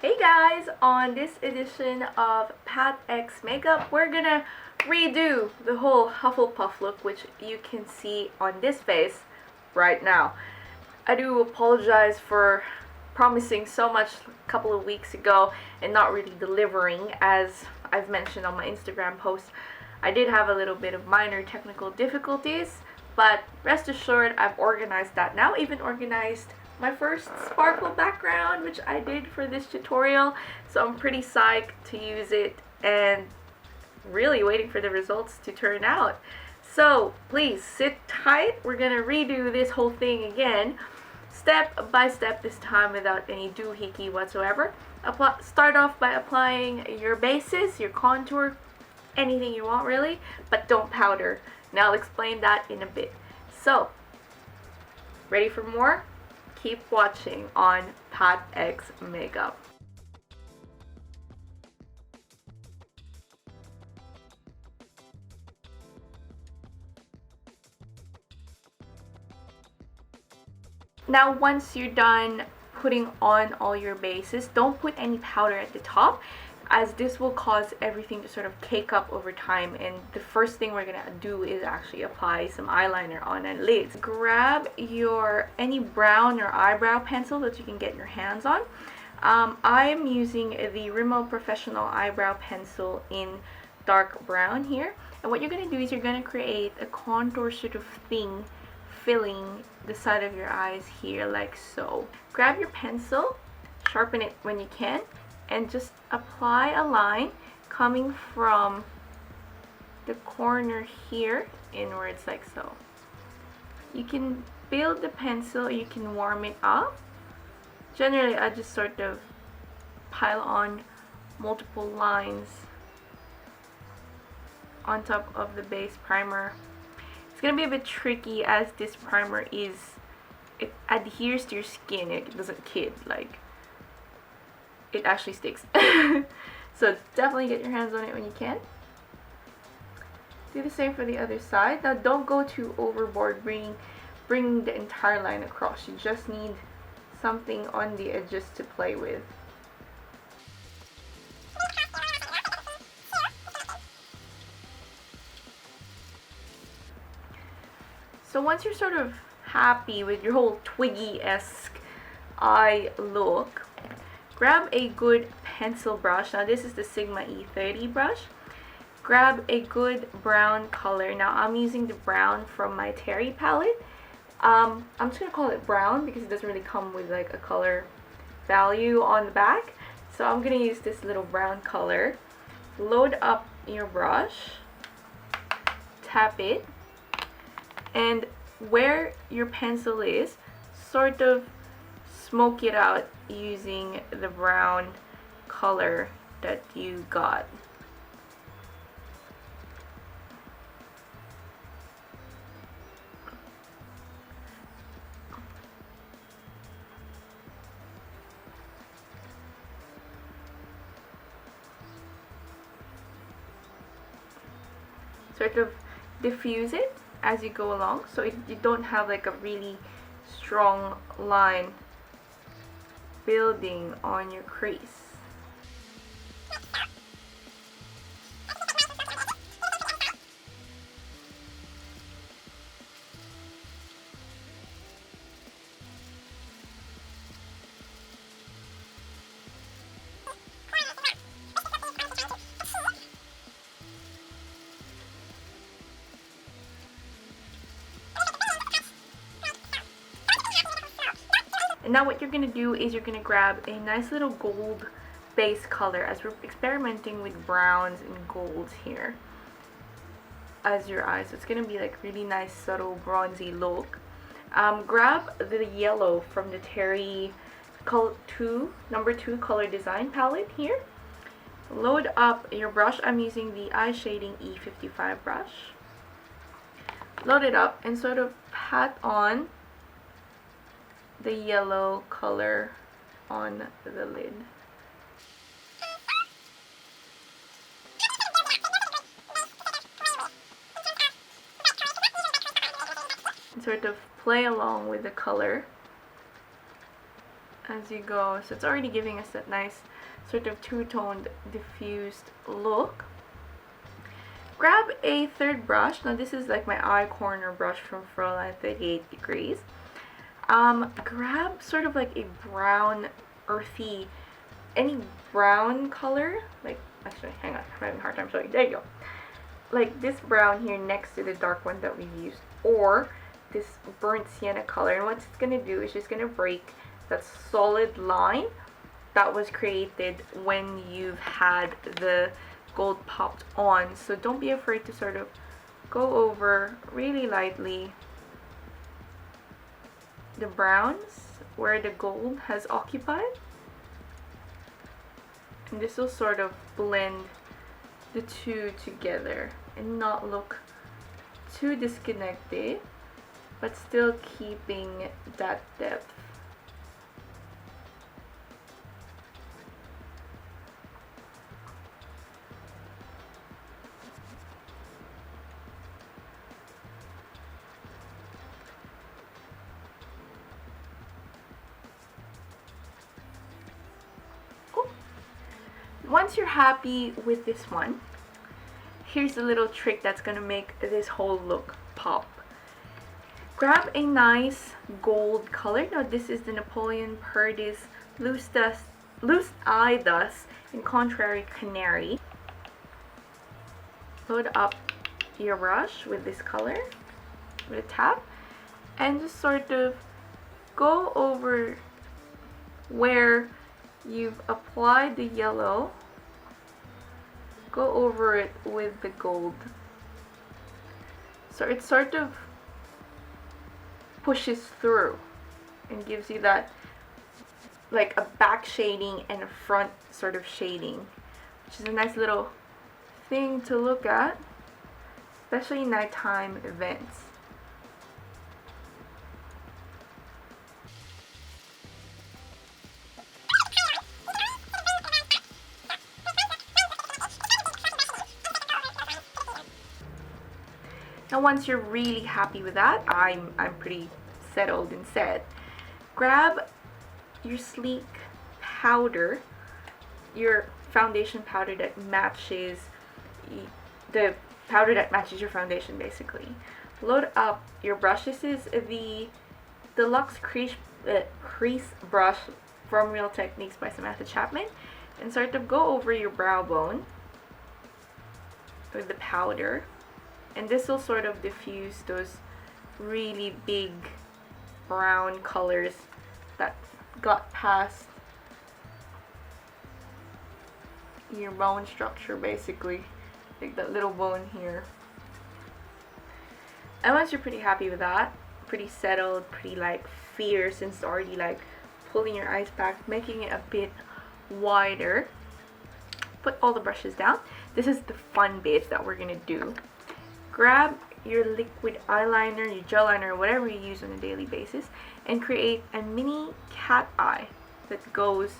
Hey guys, on this edition of Pat X Makeup, we're gonna redo the whole Hufflepuff look, which you can see on this face right now. I do apologize for promising so much a couple of weeks ago and not really delivering. As I've mentioned on my Instagram post, I did have a little bit of minor technical difficulties, but rest assured I've organized that now. Even organized my first sparkle background, which I did for this tutorial, so I'm pretty psyched to use it and really waiting for the results to turn out. So please sit tight. We're gonna redo this whole thing again, step by step this time, without any doohickey whatsoever. Start off by applying your bases, your contour, anything you want really, but don't powder. Now I'll explain that in a bit. So, ready for more? Keep watching on Pat X Makeup. Now once you're done putting on all your bases, don't put any powder at the top, as this will cause everything to sort of cake up over time, and the first thing we're gonna do is actually apply some eyeliner on our lids. Grab your any brown or eyebrow pencil that you can get your hands on. I'm using the Rimmel Professional Eyebrow Pencil in dark brown here, and what you're gonna do is you're gonna create a contour sort of thing filling the side of your eyes here, like so. Grab your pencil, sharpen it when you can, and just apply a line coming from the corner here inwards, like so. You can build the pencil, you can warm it up. Generally, I just sort of pile on multiple lines on top of the base primer. It's gonna be a bit tricky, as this primer it adheres to your skin. It doesn't kid, like it actually sticks. So definitely get your hands on it when you can. Do the same for the other side. Now don't go too overboard bringing the entire line across. You just need something on the edges to play with. So once you're sort of happy with your whole Twiggy-esque eye look, grab a good pencil brush. Now this is the Sigma E30 brush. Grab a good brown color. Now I'm using the brown from my Terry palette. I'm just gonna call it brown because it doesn't really come with like a color value on the back. So I'm gonna use this little brown color. Load up your brush, tap it, and where your pencil is, sort of smoke it out using the brown color that you got. Sort of diffuse it as you go along, so you don't have like a really strong line building on your crease. And now what you're going to do is you're going to grab a nice little gold base color, as we're experimenting with browns and golds here as your eyes. So it's going to be like really nice subtle bronzy look. Grab the yellow from the Terry number 2 color design palette here. Load up your brush. I'm using the Eye Shading E55 brush. Load it up and sort of pat on the yellow color on the lid. And sort of play along with the color as you go. So it's already giving us that nice sort of two-toned diffused look. Grab a third brush. Now this is like my eye corner brush from Fräulein 38 Degrees. Grab sort of like a brown, earthy, any brown color. Like, actually, hang on, I'm having a hard time showing. There you go. Like this brown here next to the dark one that we've used, or this burnt sienna color. And what it's going to do is just going to break that solid line that was created when you've had the gold popped on. So don't be afraid to sort of go over really lightly the browns where the gold has occupied, and this will sort of blend the two together and not look too disconnected, but still keeping that depth. Once you're happy with this one, here's a little trick that's gonna make this whole look pop. Grab a nice gold color. Now this is the Napoleon Perdis Loose Eyedust in Contrary Canary. Load up your brush with this color, with a tap, and just sort of go over where you've applied the yellow. Go over it with the gold. So it sort of pushes through and gives you that like a back shading and a front sort of shading, which is a nice little thing to look at, especially nighttime events. Now once you're really happy with that, I'm pretty settled and set, grab your sleek powder, your foundation powder that matches the powder that matches your foundation basically. Load up your brush. This is the Deluxe Crease Brush from Real Techniques by Samantha Chapman, and sort of go over your brow bone with the powder. And this will sort of diffuse those really big brown colors that got past your bone structure basically, like that little bone here. And once you're pretty happy with that, pretty settled, pretty like fierce, and it's already like pulling your eyes back, making it a bit wider, put all the brushes down. This is the fun bit that we're gonna do. Grab your liquid eyeliner, your gel liner, whatever you use on a daily basis, and create a mini cat eye that goes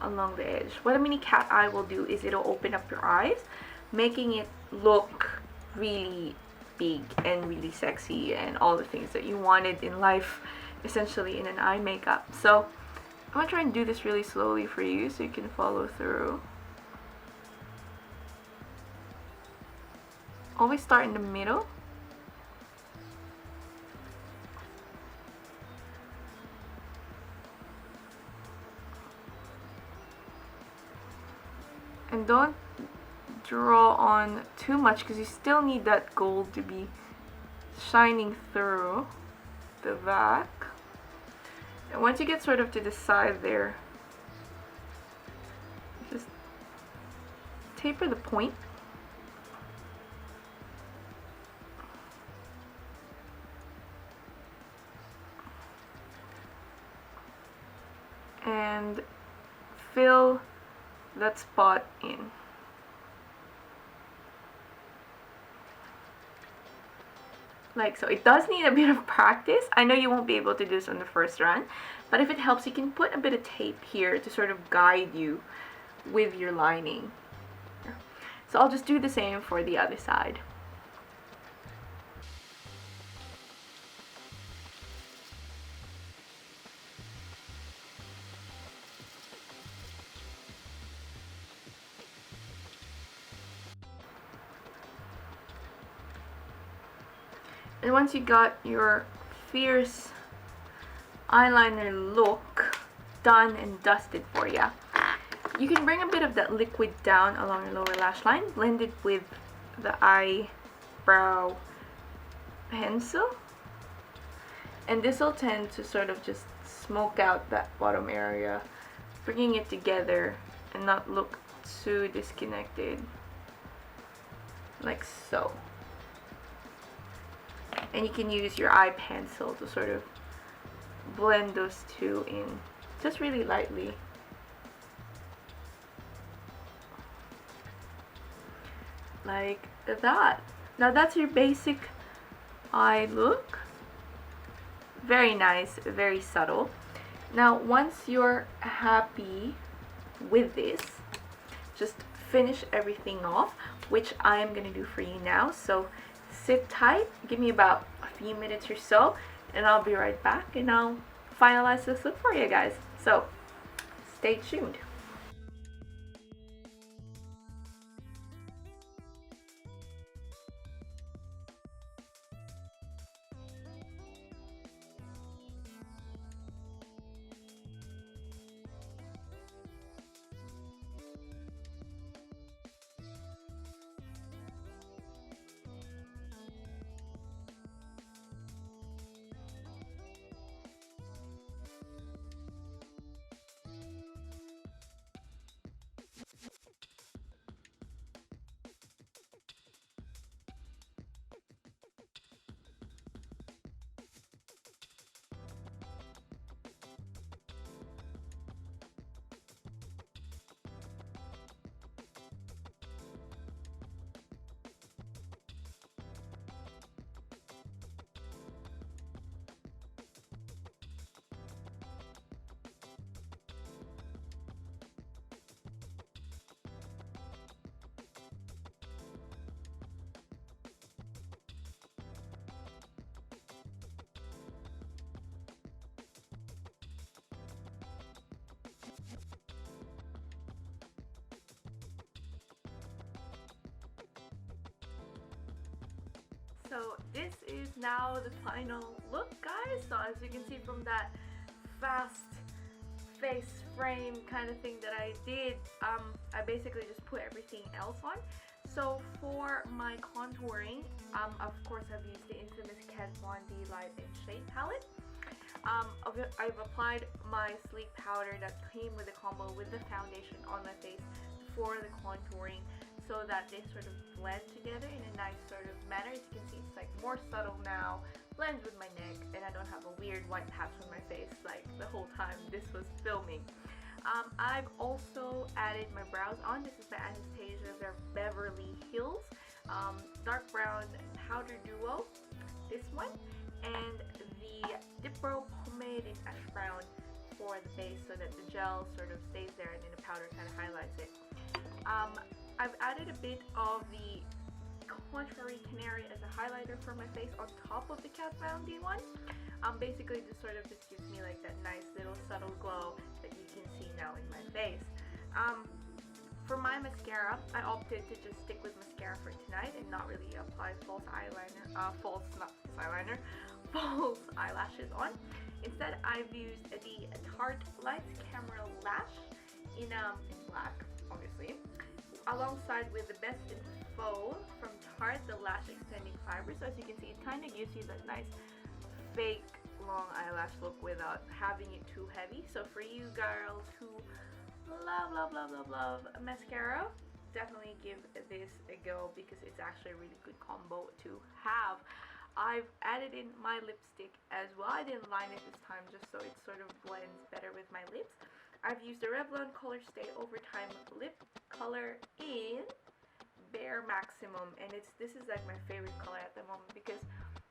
along the edge. What a mini cat eye will do is it'll open up your eyes, making it look really big and really sexy and all the things that you wanted in life, essentially in an eye makeup. So I'm gonna try and do this really slowly for you so you can follow through. Always start in the middle. And don't draw on too much because you still need that gold to be shining through the back. And once you get sort of to the side there, just taper the point. And fill that spot in. Like so. It does need a bit of practice. I know you won't be able to do this on the first run, but if it helps, you can put a bit of tape here to sort of guide you with your lining. So I'll just do the same for the other side. And once you got your fierce eyeliner look done and dusted for you, you can bring a bit of that liquid down along your lower lash line, blend it with the eyebrow pencil, and this will tend to sort of just smoke out that bottom area, bringing it together and not look too disconnected, like so. And you can use your eye pencil to sort of blend those two in just really lightly. Like that. Now that's your basic eye look. Very nice, very subtle. Now once you're happy with this, just finish everything off, which I am going to do for you now. So sit tight, give me about a few minutes or so, and I'll be right back and I'll finalize this look for you guys. So stay tuned. So this is now the final look, guys. So as you can see from that fast face frame kind of thing that I did, I basically just put everything else on. So for my contouring, of course I've used the infamous Kat Von D Light and Shade palette. I've applied my sleek powder that came with the combo with the foundation on my face for the contouring, so that they sort of blend together in a nice sort of manner. As you can see, it's like more subtle now, blends with my neck, and I don't have a weird white patch on my face like the whole time this was filming. I've also added my brows on. This is my Anastasia Beverly Hills dark brown powder duo, this one, and the Dipbrow Pomade in ash brown for the face, so that the gel sort of stays there and then the powder kind of highlights it. I've added a bit of the Countour Canary as a highlighter for my face on top of the Kat Von D one. Basically this sort of just gives me like that nice little subtle glow that you can see now in my face. For my mascara, I opted to just stick with mascara for tonight and not really apply false eyelashes on. Instead, I've used the Tarte Lights Camera Lash in black, obviously, alongside with the Best in Faux from Tarte, the lash extending fiber. So as you can see, it kind of gives you that nice fake long eyelash look without having it too heavy. So for you girls who love mascara, definitely give this a go because it's actually a really good combo to have. I've added in my lipstick as well. I didn't line it this time just so it sort of blends better with my lips. I've used the Revlon Color Stay Overtime lip color in Bare Maximum, and this is like my favorite color at the moment because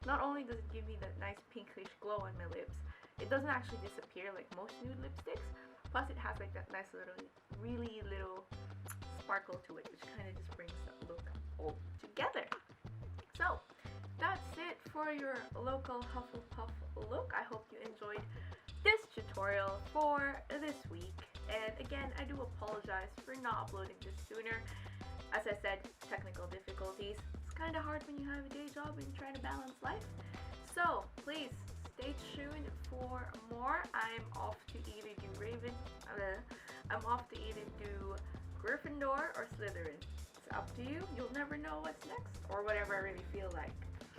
not only does it give me that nice pinkish glow on my lips, it doesn't actually disappear like most nude lipsticks. Plus it has like that nice little, really little sparkle to it, which kind of just brings that look all together. So that's it for your local Hufflepuff look. I hope you enjoyed this tutorial for this week. And again, I do apologize for not uploading this sooner. As I said, technical difficulties. It's kind of hard when you have a day job and trying to balance life. So please stay tuned for more. I'm off to either do I'm off to either do Gryffindor or Slytherin. It's up to you. You'll never know what's next, or whatever I really feel like.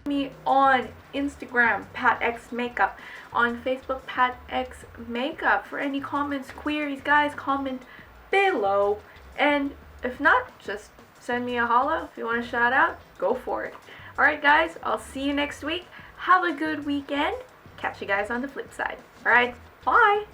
Me on Instagram, PatXMakeup, on Facebook, PatXMakeup. For any comments, queries, guys, comment below. And if not, just send me a holla. If you want to shout out, go for it. Alright guys, I'll see you next week. Have a good weekend. Catch you guys on the flip side. Alright, bye!